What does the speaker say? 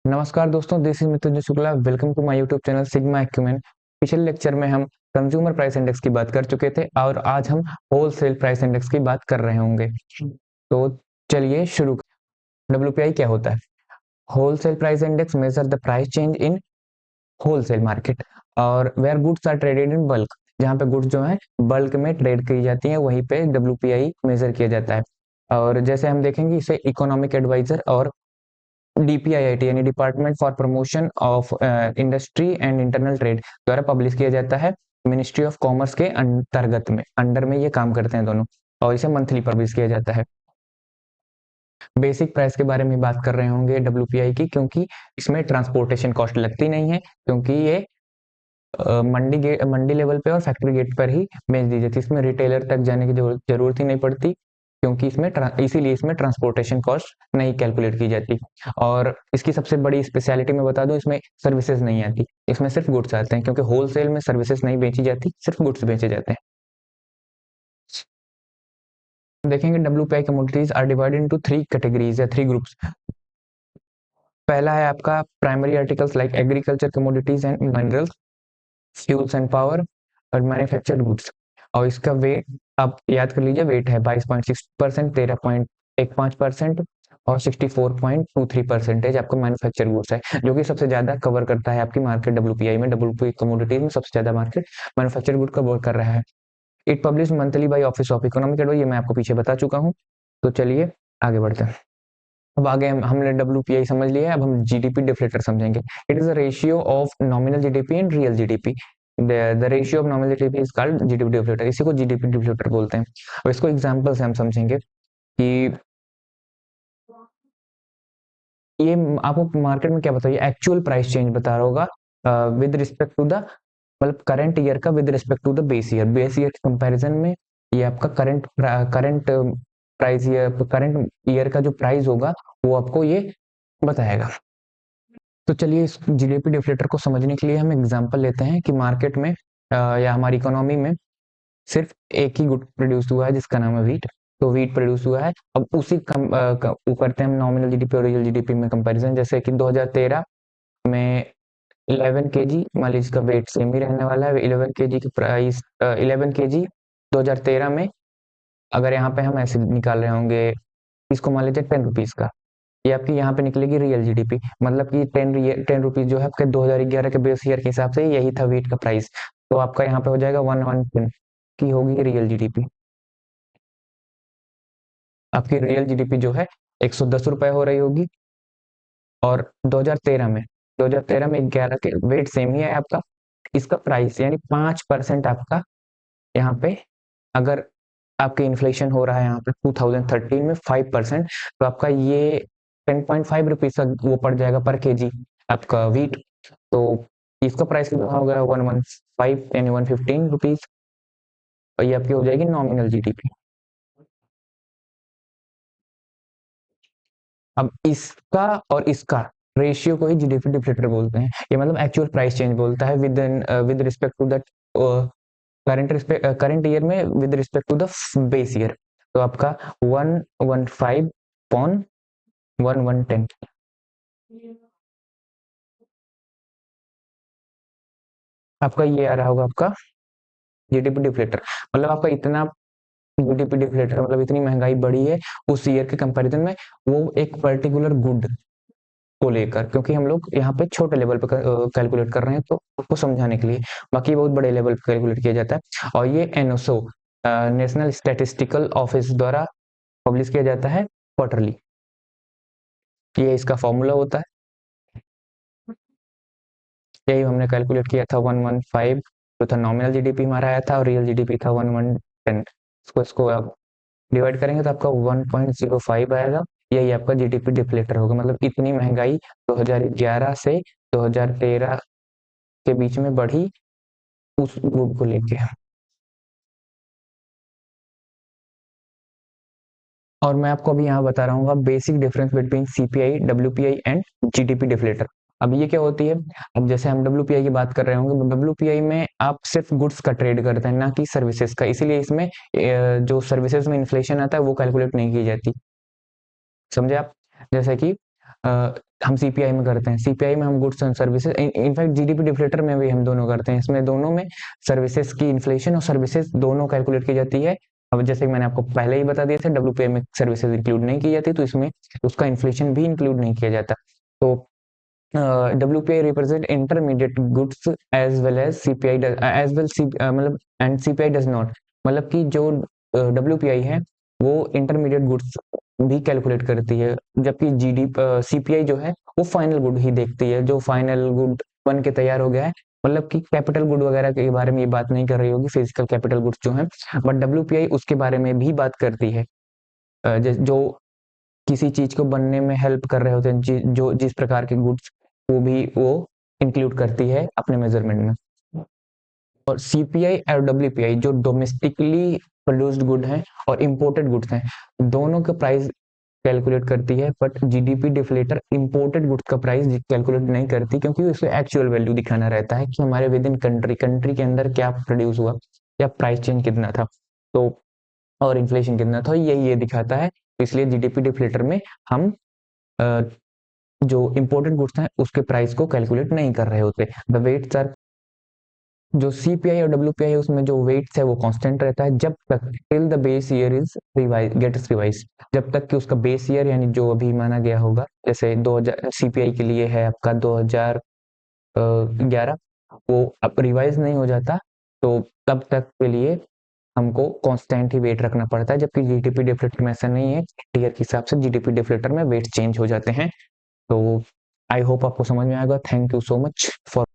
नमस्कार दोस्तों, this is Mithun Shukla. Welcome to my YouTube channel sigma acumen. पिछले लेक्चर में हम कंज्यूमर प्राइस इंडेक्स की बात कर चुके थे और आज हम होलसेल प्राइस इंडेक्स की बात कर रहे होंगे। तो चलिए शुरू। डब्ल्यूपीआई क्या होता है? Wholesale price index measure the price change in wholesale market और where goods are traded in bulk. जहाँ पे गुड्स जो है बल्क में ट्रेड की जाती है वहीं पे डब्ल्यूपीआई मेजर किया जाता है। और जैसे हम देखेंगे इसे इकोनॉमिक एडवाइजर और डीपीआईआईटी यानी department for promotion of industry and internal trade द्वारा पब्लिश किया जाता है। मिनिस्ट्री ऑफ कॉमर्स के अंतर्गत में अंडर में ये काम करते हैं दोनों, और इसे मंथली पब्लिश किया जाता है। बेसिक प्राइस के बारे में बात कर रहे होंगे डब्ल्यूपीआई की, क्योंकि इसमें ट्रांसपोर्टेशन कॉस्ट लगती नहीं है, क्योंकि ये मंडी लेवल पे और फैक्ट्री गेट पर ही बेच दी जाती है। इसमें रिटेलर तक जाने की जरूरत ही नहीं पड़ती, क्योंकि इसीलिए इसमें ट्रांसपोर्टेशन कॉस्ट नहीं कैलकुलेट की जाती। और इसकी सबसे बड़ी स्पेशलिटी मैं बता दूं, इसमें सर्विसेज नहीं आती, इसमें सिर्फ गुड्स आते हैं, क्योंकि होलसेल में सर्विसेज नहीं बेची जाती, सिर्फ गुड्स बेचे जाते हैं। देखेंगे WPI commodities are divided into three categories या थ्री ग्रुप्स। पहला है आपका primary articles like agriculture commodities and minerals, fuels and power और मैन्युफैक्चर्ड गुड्स। और इसका वेट आप याद कर लीजिए, वेट है 22.6%, 13.15% और 64.23% आपका मैन्युफैक्चर गुड्स है, जो कि सबसे ज्यादा कवर करता है आपकी मार्केट। डब्ल्यूपीआई में, डब्ल्यूपीआई कमोडिटीज में सबसे ज्यादा मार्केट मैन्युफैक्चर गुड कवर कर रहा है। It publish monthly by office of economic advice, ये मैं आपको पीछे बता चुका हूँ। तो चलिए आगे बढ़ते हैं। अब आगे हमने डब्ल्यूपीआई समझ लिया है, अब हम जीडीपी डिफ्लेटर समझेंगे। It is a ratio of nominal GDP and real GDP. The ratio of nominal GDP is called GDP deflator, इसी को जीडीपी डिफ्लेटर बोलते हैं। अब इसको एग्जांपल से हम समझेंगे कि ये आपको मार्केट में क्या बताइए, एक्चुअल प्राइस चेंज बता रहा होगा विद रिस्पेक्ट टू द, मतलब करंट ईयर का with respect to the base year के कंपैरिजन में। ये आपका करंट प्राइस, करंट ईयर का जो प्राइस होगा वो आपको ये बताएगा। तो चलिए इस जीडीपी डिफ्लेटर को समझने के लिए हम एग्जांपल लेते हैं कि मार्केट में या हमारी इकोनॉमी में सिर्फ एक ही गुड प्रोड्यूस हुआ है जिसका नाम है वीट। तो वीट प्रोड्यूस हुआ है, अब उसी वो करते हैं हम नॉमिनल जीडीपी और रियल जीडीपी में कंपैरिजन। जैसे कि 2013 में 11 केजी, मान लीजिए इसका वेट सेम ही रहने वाला है, 11 केजी की प्राइस, 11 केजी 2013 में, अगर यहाँ पे हम ऐसे निकाल रहे होंगे, इसको मान लीजिए 10 रुपीज का, ये आपकी यहाँ पे निकलेगी रियल जीडीपी। मतलब कि 10 रुपीज जो है आपके 2011 के बेस ईयर के हिसाब से यही था वीट का प्राइस। तो आपका यहाँ पे हो जाएगा 110 की होगी रियल जीडीपी। आपकी रियल जीडीपी जो है 110 रुपए हो रही होगी। और 2013 में 11 के वेट सेम ही है आपका, इसका प्राइस यानी 5% आपका यहाँ पे, अगर आपके इन्फ्लेशन हो रहा है यहाँ पे 2013 में 5%, तो आपका ये 10.5 रुपीज का वो पड़ जाएगा पर केजी आपका वीट। तो इसका प्राइस कितना होगा, 115 यानी 115 रुपीज, और ये आपकी हो जाएगी नॉमिनल जीडीपी। अब इसका और इसका रेशियो को ही जीडीपी डिफ्लेटर बोलते हैं। ये मतलब एक्चुअल प्राइस चेंज बोलता है with respect to that current year में, with respect to the base year. तो आपका 115 पॉन 1110, आपका ये आ रहा होगा आपका जीडीपी डिफ्लेटर। मतलब आपका इतना जीडीपी डिफ्लेटर, मतलब इतनी महंगाई बढ़ी है उस ईयर के कंपैरिजन में, वो एक पर्टिकुलर गुड को लेकर, क्योंकि हम लोग यहाँ पे छोटे लेवल पे कैलकुलेट कर रहे हैं तो आपको समझाने के लिए, बाकी बहुत बड़े लेवल पे कैलकुलेट किया जाता है। और ये एनओसो, नेशनल स्टैटिस्टिकल ऑफिस द्वारा पब्लिश किया जाता है क्वार्टरली। ये इसका फॉर्मूला होता है, यही हमने कैलकुलेट किया था। 115 जो था नॉमिनल जीडीपी हमारा आया था, और रियल जीडीपी था 1110। इसको आप डिवाइड करेंगे तो आपका 1.05 आएगा। यही आपका जीडीपी डिफ्लेटर होगा। मतलब इतनी महंगाई 2011 से 2013 के बीच में बढ़ी उस गुड को लेके। और मैं आपको अभी यहाँ बता रहा हूँ basic difference between CPI, WPI and GDP deflator. अब ये क्या होती है, अब जैसे हम डब्ल्यूपीआई की बात कर रहे होंगे, डब्ल्यूपीआई में आप सिर्फ गुड्स का ट्रेड करते हैं, ना कि सर्विसेज का, इसीलिए इसमें जो सर्विसेज में इन्फ्लेशन आता है वो कैलकुलेट नहीं की जाती। समझे आप? जैसे कि हम सीपीआई में करते हैं, सीपीआई में हम goods and services, in fact GDP deflator में भी हम दोनों करते हैं। इसमें दोनों में सर्विसेज की इन्फ्लेशन और सर्विसेज दोनों कैलकुलेट की जाती है। अब जैसे मैंने आपको पहले ही बता दिया था, डब्ल्यूपीआई में सर्विसेज इंक्लूड नहीं की जाती, तो इसमें उसका इन्फ्लेशन भी इंक्लूड नहीं किया जाता। तो WPI represent intermediate goods as well as CPI as well मतलब and CPI does not, मतलब कि जो WPI है वो इंटरमीडिएट गुड्स भी कैलकुलेट करती है, जबकि CPI जो है वो फाइनल गुड ही देखती है, जो फाइनल गुड बन के तैयार हो गया है। मतलब कि कैपिटल गुड वगैरह के बारे में ये बात नहीं कर रही होगी, फिजिकल कैपिटल गुड्स जो है, बट WPI उसके बारे में भी बात करती है, जो किसी चीज को बनने में हेल्प कर रहे होते हैं, जो जिस प्रकार के गुड्स वो इंक्लूड करती है अपने मेजरमेंट में। और सीपीआई और डब्ल्यूपीआई जो डोमेस्टिकली प्रोड्यूस्ड गुड हैं और इंपोर्टेड गुड्स हैं, दोनों का प्राइस कैलकुलेट करती है, but GDP deflator imported goods का प्राइस कैलकुलेट नहीं करती, क्योंकि उसको एक्चुअल वैल्यू दिखाना रहता है कि हमारे विद इन कंट्री के अंदर क्या प्रोड्यूस हुआ, या प्राइस चेंज कितना था, तो और इन्फ्लेशन कितना था, ये दिखाता है। इसलिए जीडीपी डिफ्लेटर में हम जो इंपोर्टेड गुड्स हैं उसके प्राइस को कैलकुलेट नहीं कर रहे होते। द वेट्स आर, जो सीपीआई और डब्ल्यूपीआई है उसमें जो वेट्स है वो कांस्टेंट रहता है जब तक till the base year is gets revise, जब तक कि उसका बेस ईयर यानी जो अभी माना गया होगा, जैसे 2000 सीपीआई के लिए है आपका 2011, वो अब रिवाइज नहीं हो जाता, तो तब तक के लिए हमको कांस्टेंट ही वेट रखना पड़ता है, जबकि जीडीपी डिफ्लेटर में ऐसा नहीं है, ईयर के हिसाब से जीडीपी डिफ्लेटर में वेट चेंज हो जाते हैं। तो आई होप आपको समझ में आएगा। Thank you so much for